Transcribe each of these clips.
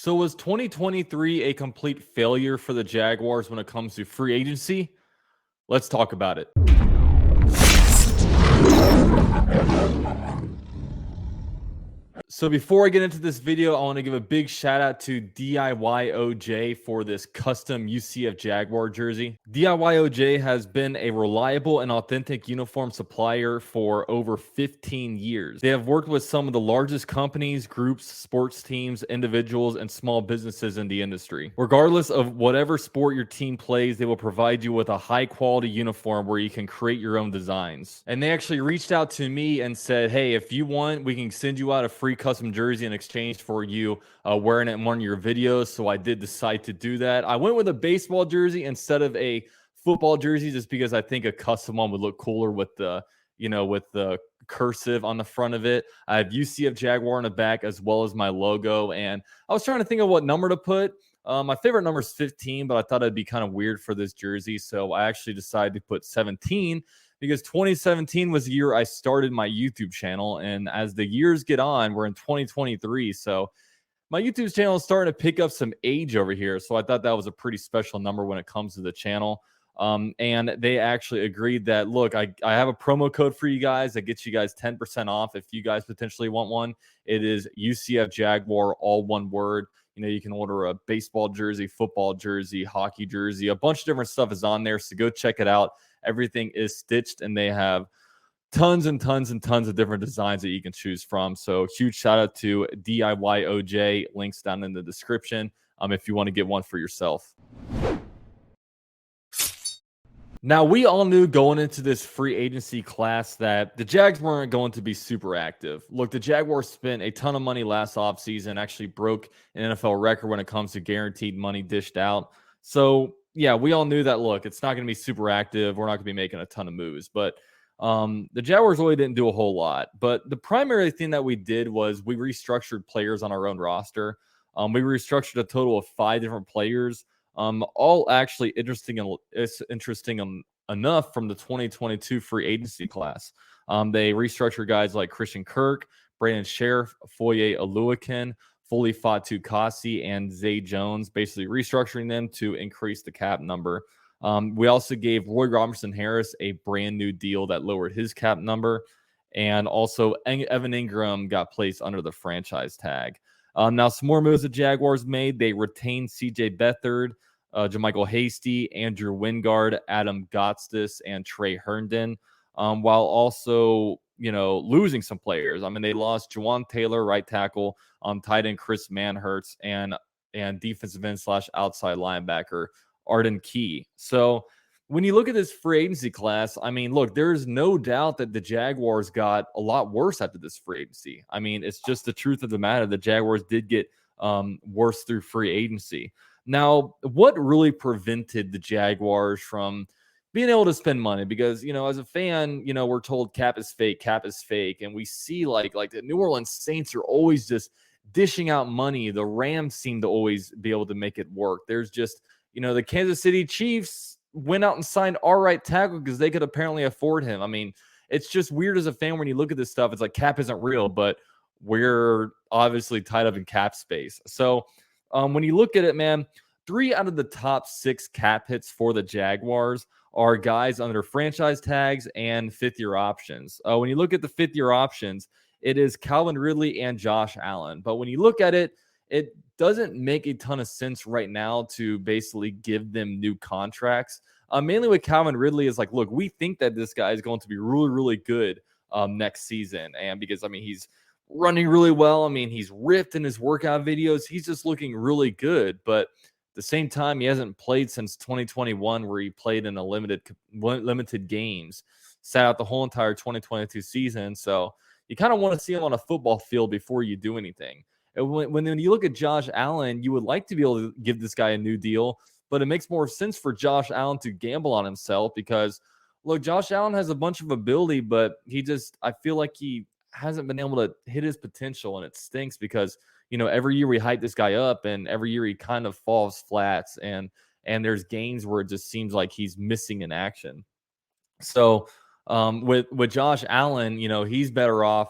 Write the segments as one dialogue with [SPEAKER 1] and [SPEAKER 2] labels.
[SPEAKER 1] So was 2023 a complete failure for the Jaguars when it comes to free agency? Let's talk about it. So before I get into this video, I want to give a big shout out to DIYOJ for this custom UCF Jaguar jersey. DIYOJ has been a reliable and authentic uniform supplier for over 15 years. They have worked with some of the largest companies, groups, sports teams, individuals, and small businesses in the industry. Regardless of whatever sport your team plays, they will provide you with a high quality uniform where you can create your own designs. And they actually reached out to me and said, hey, if you want, we can send you out a free custom jersey in exchange for you wearing it in one of your videos. So I did decide to do that. I went with a baseball jersey instead of a football jersey just because I think a custom one would look cooler with the, with the cursive on the front of it. I have UCF Jaguar on the back as well as my logo. And I was trying to think of what number to put. My favorite number is 15, but I thought it'd be kind of weird for this jersey. So I actually decided to put 17 because 2017 was the year I started my YouTube channel. And as the years get on, we're in 2023. So my YouTube channel is starting to pick up some age over here. So I thought that was a pretty special number when it comes to the channel. And they actually agreed that, look, I have a promo code for you guys that gets you guys 10% off if you guys potentially want one. It is UCF Jaguar, all one word. You can order a baseball jersey, football jersey, hockey jersey, a bunch of different stuff is on there. So go check it out. Everything is stitched and they have tons and tons and tons of different designs that you can choose from. So huge shout out to DIYOJ. Links down in the description if you want to get one for yourself. Now, we all knew going into this free agency class that the Jags weren't going to be super active. Look, the Jaguars spent a ton of money last offseason, actually broke an NFL record when it comes to guaranteed money dished out. So, yeah, we all knew that, look, it's not going to be super active. We're not going to be making a ton of moves. But the Jaguars really didn't do a whole lot. But the primary thing that we did was we restructured players on our own roster. We restructured a total of 5 different players. All actually interesting enough from the 2022 free agency class. They restructured guys like Christian Kirk, Brandon Sheriff, Foye Oluwakin, Foley Fatu Kasi, and Zay Jones, basically restructuring them to increase the cap number. We also gave Roy Robertson Harris a brand new deal that lowered his cap number. And also Evan Engram got placed under the franchise tag. Now, some more moves the Jaguars made. They retained C.J. Beathard, Jermichael Hasty, Andrew Wingard, Adam Gottstis, and Trey Herndon, while also, losing some players. I mean, they lost Juwan Taylor, right tackle, tight end Chris Manhertz, and defensive end / outside linebacker Arden Key. So when you look at this free agency class, I mean, look, there's no doubt that the Jaguars got a lot worse after this free agency. I mean, it's just the truth of the matter. The Jaguars did get worse through free agency. Now, what really prevented the Jaguars from being able to spend money? Because, as a fan, we're told cap is fake. And we see like the New Orleans Saints are always just dishing out money. The Rams seem to always be able to make it work. There's just, the Kansas City Chiefs went out and signed our right tackle because they could apparently afford him. I mean, it's just weird as a fan when you look at this stuff. It's like cap isn't real, but we're obviously tied up in cap space. So when you look at it, man, 3 out of the top 6 cap hits for the Jaguars are guys under franchise tags and 5th-year options. When you look at the 5th-year options, it is Calvin Ridley and Josh Allen. But when you look at it, it doesn't make a ton of sense right now to basically give them new contracts. Mainly with Calvin Ridley is like, look, we think that this guy is going to be really, really good next season. And because, he's running really well. He's ripped in his workout videos. He's just looking really good. But at the same time, he hasn't played since 2021, where he played in a limited games, sat out the whole entire 2022 season. So you kind of want to see him on a football field before you do anything. And when you look at Josh Allen, you would like to be able to give this guy a new deal, but it makes more sense for Josh Allen to gamble on himself because, look, Josh Allen has a bunch of ability, but I feel like he hasn't been able to hit his potential, and it stinks because, every year we hype this guy up, and every year he kind of falls flats, and there's games where it just seems like he's missing in action. So with Josh Allen, he's better off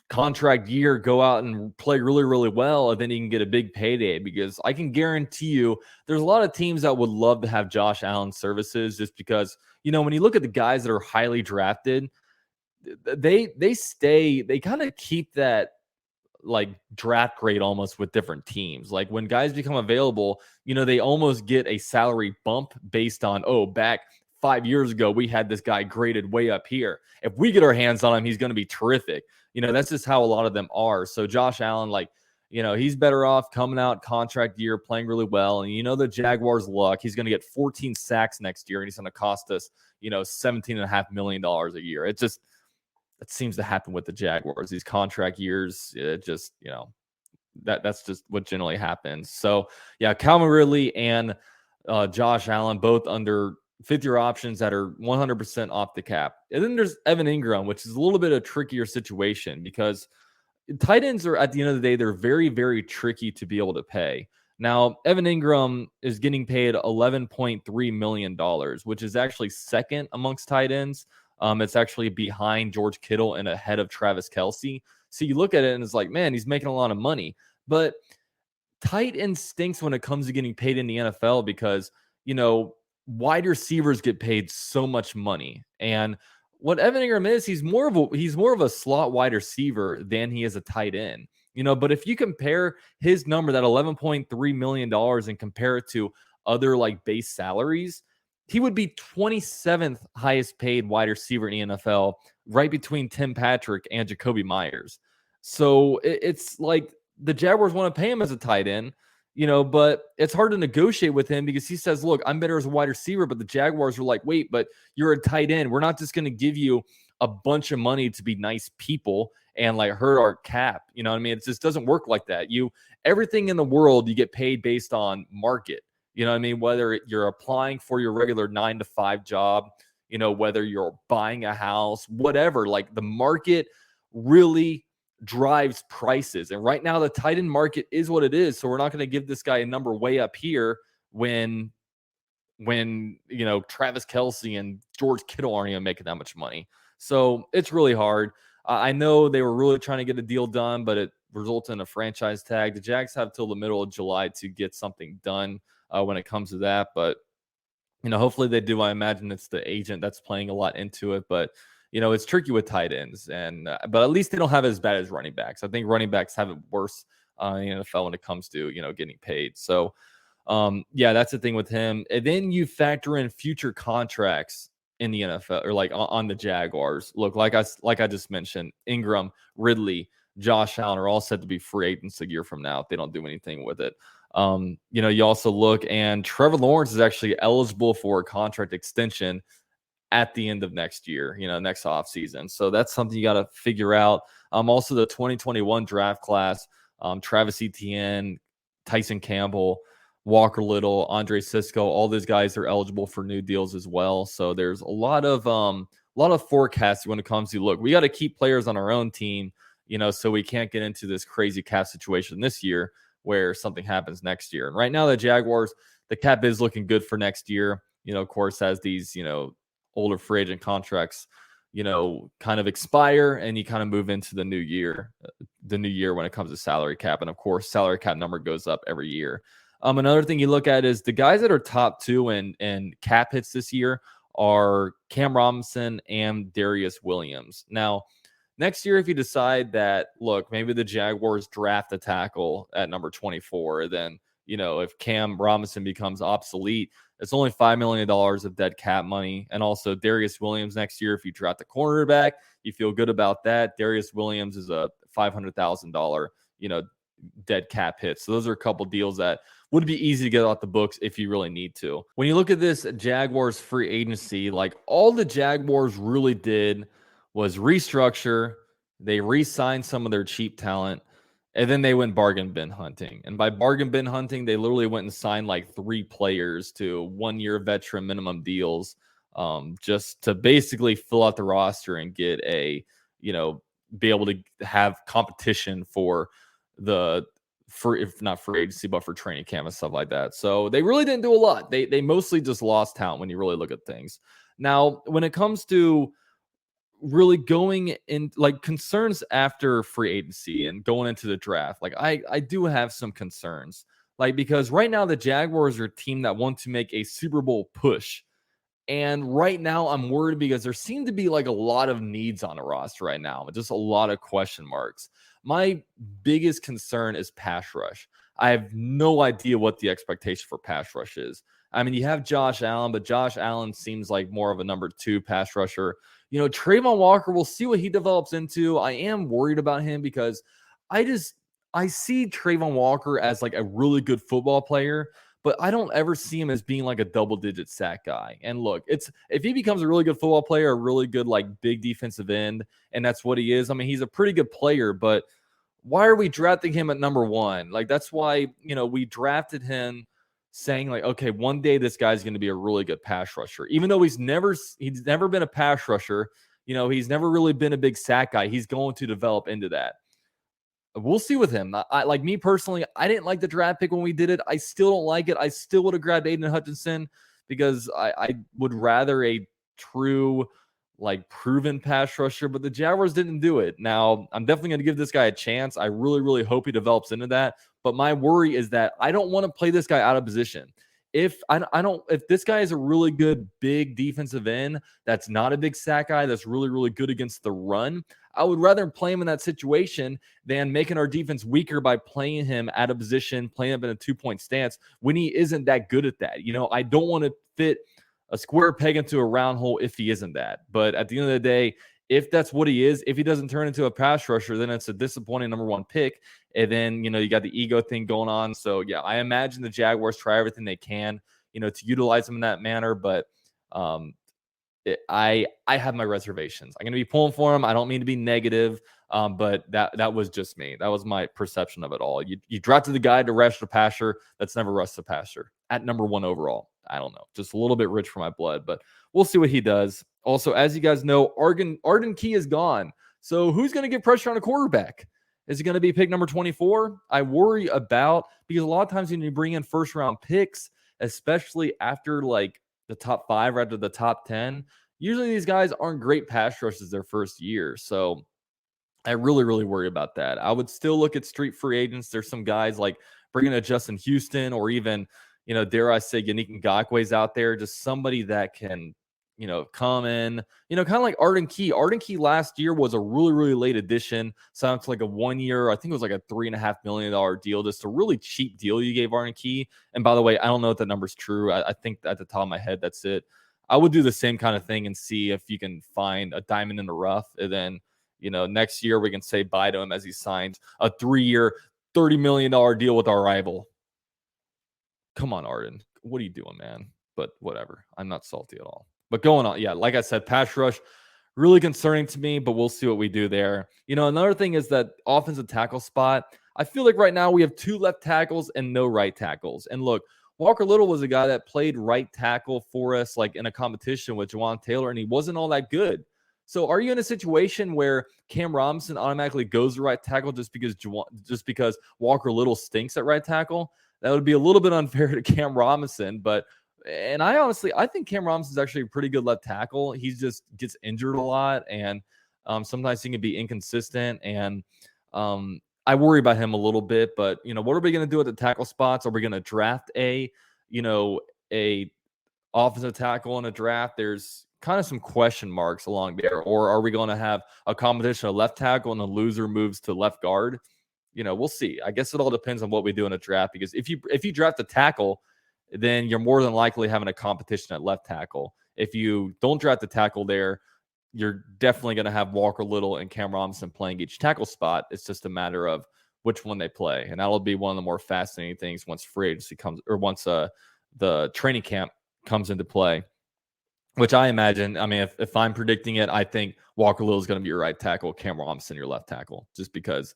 [SPEAKER 1] contract year, go out and play really, really well, and then he can get a big payday. Because I can guarantee you there's a lot of teams that would love to have Josh Allen's services, just because, when you look at the guys that are highly drafted, they kind of keep that like draft grade almost with different teams. Like when guys become available, they almost get a salary bump based on, oh, back 5 years ago, we had this guy graded way up here. If we get our hands on him, he's going to be terrific. That's just how a lot of them are. So Josh Allen, he's better off coming out contract year, playing really well. And the Jaguars' luck, he's going to get 14 sacks next year, and he's going to cost us, $17.5 million a year. It seems to happen with the Jaguars. These contract years, it just, that's just what generally happens. So, yeah, Calvin Ridley and Josh Allen, both under 50-year options that are 100% off the cap. And then there's Evan Engram, which is a little bit of a trickier situation, because tight ends are, at the end of the day, they're very, very tricky to be able to pay. Now, Evan Engram is getting paid $11.3 million, which is actually second amongst tight ends. It's actually behind George Kittle and ahead of Travis Kelce. So you look at it and it's like, man, he's making a lot of money. But tight end stinks when it comes to getting paid in the NFL, because, wide receivers get paid so much money. And what Evan Engram is, he's more of a slot wide receiver than he is a tight end. But if you compare his number, that $11.3 million, and compare it to other base salaries, he would be 27th highest paid wide receiver in the NFL, right between Tim Patrick and Jacoby Myers. So it's like the Jaguars want to pay him as a tight end, but it's hard to negotiate with him, because he says, look, I'm better as a wide receiver. But the Jaguars are like, wait, but you're a tight end. We're not just going to give you a bunch of money to be nice people and hurt our cap. You know what I mean? It just doesn't work like that. Everything in the world, you get paid based on market. You know what I mean? Whether you're applying for your regular 9-to-5 job, whether you're buying a house, whatever, the market really drives prices. And right now the tight end market is what it is. So we're not going to give this guy a number way up here when Travis Kelce and George Kittle aren't even making that much money. So it's really hard. I know they were really trying to get a deal done, but it resulted in a franchise tag. The Jags have till the middle of July to get something done when it comes to that. But, hopefully they do. I imagine it's the agent that's playing a lot into it. But, it's tricky with tight ends. But at least they don't have it as bad as running backs. I think running backs have it worse in the NFL when it comes to, getting paid. So, yeah, that's the thing with him. And then you factor in future contracts in the NFL, or on the Jaguars. Look, like I just mentioned, Engram, Ridley, Josh Allen are all set to be free agents a year from now if they don't do anything with it. You also look, and Trevor Lawrence is actually eligible for a contract extension at the end of next year, next offseason. So that's something you got to figure out. Also the 2021 draft class, Travis Etienne, Tyson Campbell, Walker Little, Andre Sisco, all these guys are eligible for new deals as well. So there's a lot of forecasts when it comes to, look, we got to keep players on our own team, so we can't get into this crazy cap situation this year where something happens next year. And right now the Jaguars, the cap is looking good for next year. Of course, as these, older free agent contracts, kind of expire, and you kind of move into the new year when it comes to salary cap. And of course, salary cap number goes up every year. Another thing you look at is the guys that are top two in cap hits this year are Cam Robinson and Darius Williams. Now, next year, if you decide that, look, maybe the Jaguars draft a tackle at number 24, then, if Cam Robinson becomes obsolete, it's only $5 million of dead cap money. And also Darius Williams next year, if you draft a cornerback, you feel good about that. Darius Williams is a $500,000, dead cap hit. So those are a couple deals that would be easy to get off the books if you really need to. When you look at this Jaguars free agency, all the Jaguars really did was restructure. They re-signed some of their cheap talent, and then they went bargain bin hunting. And by bargain bin hunting, they literally went and signed 3 players to 1-year veteran minimum deals, just to basically fill out the roster and get be able to have competition for if not free agency, but for training camp and stuff like that. So they really didn't do a lot. They mostly just lost talent when you really look at things. Now, when it comes to really going in like concerns after free agency and going into the draft. Like I do have some concerns. Like because right now the Jaguars are a team that want to make a Super Bowl push. And right now I'm worried because there seem to be like a lot of needs on the roster right now, just a lot of question marks. My biggest concern is pass rush. I have no idea what the expectation for pass rush is. I mean, you have Josh Allen, but Josh Allen seems like more of a number 2 pass rusher. Trayvon Walker, we'll see what he develops into. I am worried about him because I see Trayvon Walker as like a really good football player, but I don't ever see him as being like a double-digit sack guy. And look, if he becomes a really good football player, a really good like big defensive end, and that's what he is. I mean, he's a pretty good player, but why are we drafting him at number 1? Like that's why, we drafted him saying like, okay, one day this guy's going to be a really good pass rusher. Even though he's never been a pass rusher, he's never really been a big sack guy. He's going to develop into that. We'll see with him. I like me personally, I didn't like the draft pick when we did it. I still don't like it. I still would have grabbed Aiden Hutchinson because I would rather a true, like proven pass rusher, but the Jaguars didn't do it. Now, I'm definitely going to give this guy a chance. I really, really hope he develops into that. But my worry is that I don't want to play this guy out of position. If this guy is a really good big defensive end, that's not a big sack guy, that's really, really good against the run, I would rather play him in that situation than making our defense weaker by playing him out of position, playing him in a 2-point stance when he isn't that good at that. I don't want to fit a square peg into a round hole if he isn't that. But at the end of the day, if that's what he is, if he doesn't turn into a pass rusher, then it's a disappointing number 1 pick. And then, you got the ego thing going on. So, yeah, I imagine the Jaguars try everything they can, to utilize him in that manner. But I have my reservations. I'm going to be pulling for him. I don't mean to be negative, but that was just me. That was my perception of it all. You drafted the guy to rush the passer. That's never rushed the passer at number 1 overall. I don't know. Just a little bit rich for my blood, but we'll see what he does. Also, as you guys know, Arden Key is gone. So who's going to get pressure on a quarterback? Is it going to be pick number 24? I worry about because a lot of times when you bring in first round picks, especially after like the top 5 or after the top 10, usually these guys aren't great pass rushes their first year. So I really, really worry about that. I would still look at street free agents. There's some guys like bringing a Justin Houston or even, dare I say, Yannick Ngakwe's out there, just somebody that can, come in, kind of like Arden Key. Arden Key last year was a really, really late addition. Sounds like a 1 year, I think it was like a $3.5 million deal, just a really cheap deal you gave Arden Key. And by the way, I don't know if that number's true. I think at the top of my head, that's it. I would do the same kind of thing and see if you can find a diamond in the rough. And then, next year we can say bye to him as he signs a 3-year, $30 million deal with our rival. Come on, Arden. What are you doing, man? But whatever. I'm not salty at all. But going on, yeah, like I said, pass rush, really concerning to me, but we'll see what we do there. Another thing is that offensive tackle spot. I feel like right now we have 2 left tackles and no right tackles. And look, Walker Little was a guy that played right tackle for us, like in a competition with Juwan Taylor, and he wasn't all that good. So are you in a situation where Cam Robinson automatically goes to right tackle just because Walker Little stinks at right tackle? That would be a little bit unfair to Cam Robinson, and I think Cam Robinson is actually a pretty good left tackle. He just gets injured a lot, and sometimes he can be inconsistent. And I worry about him a little bit. But what are we going to do at the tackle spots? Are we going to draft a offensive tackle in a draft? There's kind of some question marks along there. Or are we going to have a competition of left tackle and the loser moves to left guard? We'll see. I guess it all depends on what we do in a draft, because if you draft a tackle, then you're more than likely having a competition at left tackle. If you don't draft the tackle there, you're definitely going to have Walker Little and Cam Robinson playing each tackle spot. It's just a matter of which one they play. And that'll be one of the more fascinating things once free agency comes, or once the training camp comes into play, which I imagine, if I'm predicting it, I think Walker Little is going to be your right tackle, Cam Robinson your left tackle, just because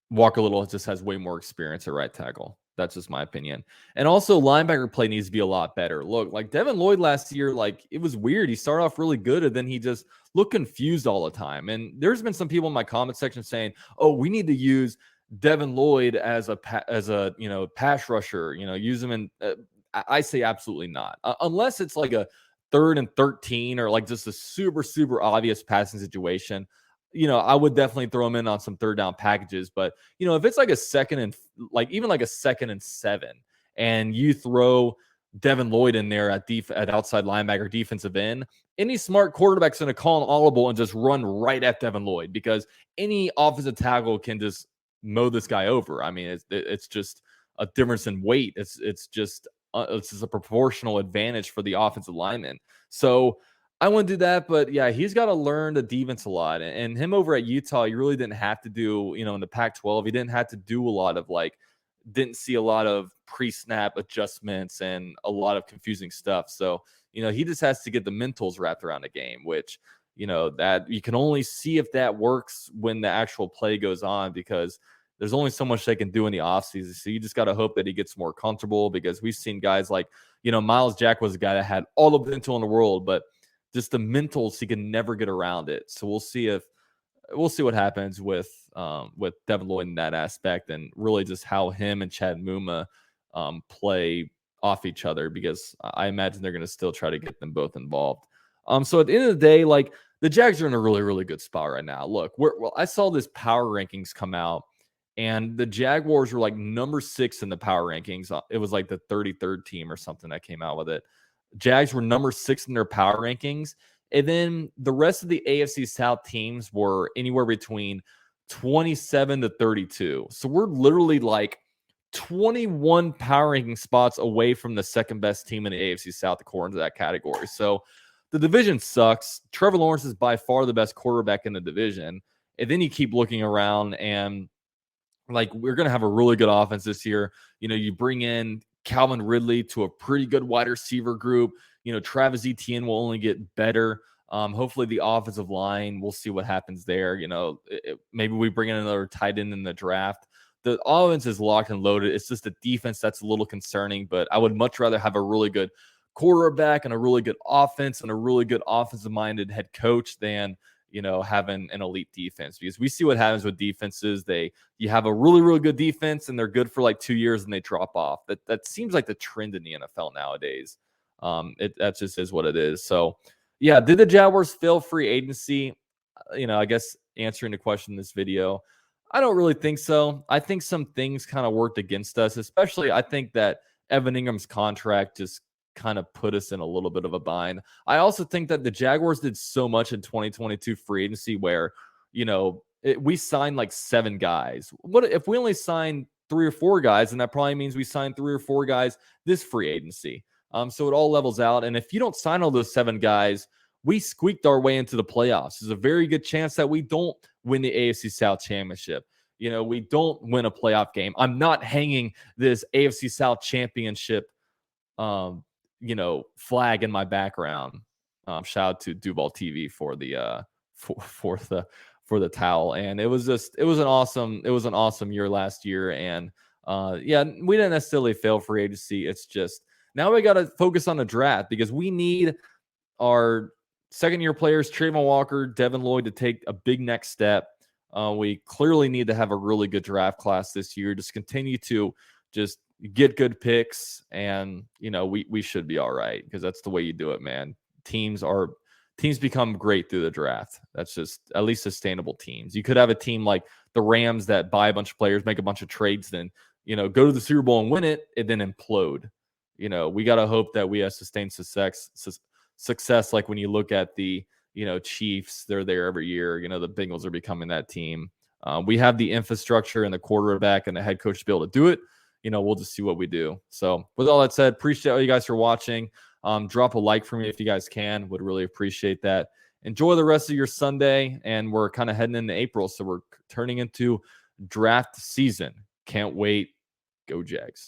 [SPEAKER 1] Walker Little just has way more experience at right tackle. That's just my opinion. And also, linebacker play needs to be a lot better. Look, like Devin Lloyd last year, like it was weird. He started off really good, and then he just looked confused all the time. And there's been some people in my comment section saying, "Oh, we need to use Devin Lloyd as a pass rusher. Use him in." I say absolutely not, unless it's like a 3rd and 13 or like just a super, super obvious passing situation, I would definitely throw him in on some 3rd down packages. But, if it's like a second and like even like a 2nd and 7 and you throw Devin Lloyd in there at outside linebacker defensive end, any smart quarterback's going to call an audible and just run right at Devin Lloyd because any offensive tackle can just mow this guy over. I mean, it's just a difference in weight. It's just a proportional advantage for the offensive lineman. So I wouldn't do that, but yeah, he's got to learn the defense a lot. And him over at Utah, he really didn't have to do, in the Pac-12, he didn't have to do a lot of didn't see a lot of pre-snap adjustments and a lot of confusing stuff. So, he just has to get the mentals wrapped around the game, which, that you can only see if that works when the actual play goes on, because there's only so much they can do in the offseason. So you just got to hope that he gets more comfortable, because we've seen guys like, Miles Jack was a guy that had all the potential in the world, but just the mentals, he can never get around it. So we'll see what happens with Devin Lloyd in that aspect, and really just how him and Chad Muma play off each other, because I imagine they're going to still try to get them both involved. So at the end of the day, like, the Jags are in a really, really good spot right now. Look, I saw this power rankings come out, and the Jaguars were like number 6 in the power rankings. It was like the 33rd team or something that came out with it. Jags were number 6 in their power rankings. And then the rest of the AFC South teams were anywhere between 27 to 32. So we're literally like 21 power ranking spots away from the second best team in the AFC South according to that category. So the division sucks. Trevor Lawrence is by far the best quarterback in the division. And then you keep looking around, and like, we're going to have a really good offense this year. You bring in Calvin Ridley to a pretty good wide receiver group. Travis Etienne will only get better. Hopefully the offensive line, we'll see what happens there. Maybe we bring in another tight end in the draft. The offense is locked and loaded. It's just the defense that's a little concerning, but I would much rather have a really good quarterback and a really good offense and a really good offensive-minded head coach than having an elite defense, because we see what happens with defenses. You have a really, really good defense and they're good for like 2 years and they drop off. That seems like the trend in the NFL nowadays. That just is what it is. So yeah, did the Jaguars fail free agency? I guess answering the question in this video, I don't really think so. I think some things kind of worked against us, especially I think that Evan Ingram's contract just kind of put us in a little bit of a bind. I also think that the Jaguars did so much in 2022 free agency where, we signed like 7 guys. What if we only signed 3 or 4 guys? And that probably means we signed 3 or 4 guys this free agency. So it all levels out. And if you don't sign all those 7 guys, we squeaked our way into the playoffs. There's a very good chance that we don't win the AFC South championship. We don't win a playoff game. I'm not hanging this AFC South championship flag in my background. Shout out to Duval TV for the for the towel. And it was an awesome year last year. And yeah, we didn't necessarily fail free agency. It's just now we got to focus on the draft, because we need our second-year players, Trayvon Walker, Devin Lloyd, to take a big next step. We clearly need to have a really good draft class this year. Just continue to just get good picks, and we should be all right, because that's the way you do it, man. Teams become great through the draft. That's just at least sustainable teams. You could have a team like the Rams that buy a bunch of players, make a bunch of trades, then go to the Super Bowl and win it, and then implode. We got to hope that we have sustained success. Like when you look at the Chiefs, they're there every year. The Bengals are becoming that team. We have the infrastructure and the quarterback and the head coach to be able to do it. We'll just see what we do. So with all that said, appreciate all you guys for watching. Drop a like for me if you guys can. Would really appreciate that. Enjoy the rest of your Sunday, and we're kind of heading into April, so we're turning into draft season. Can't wait. Go Jags.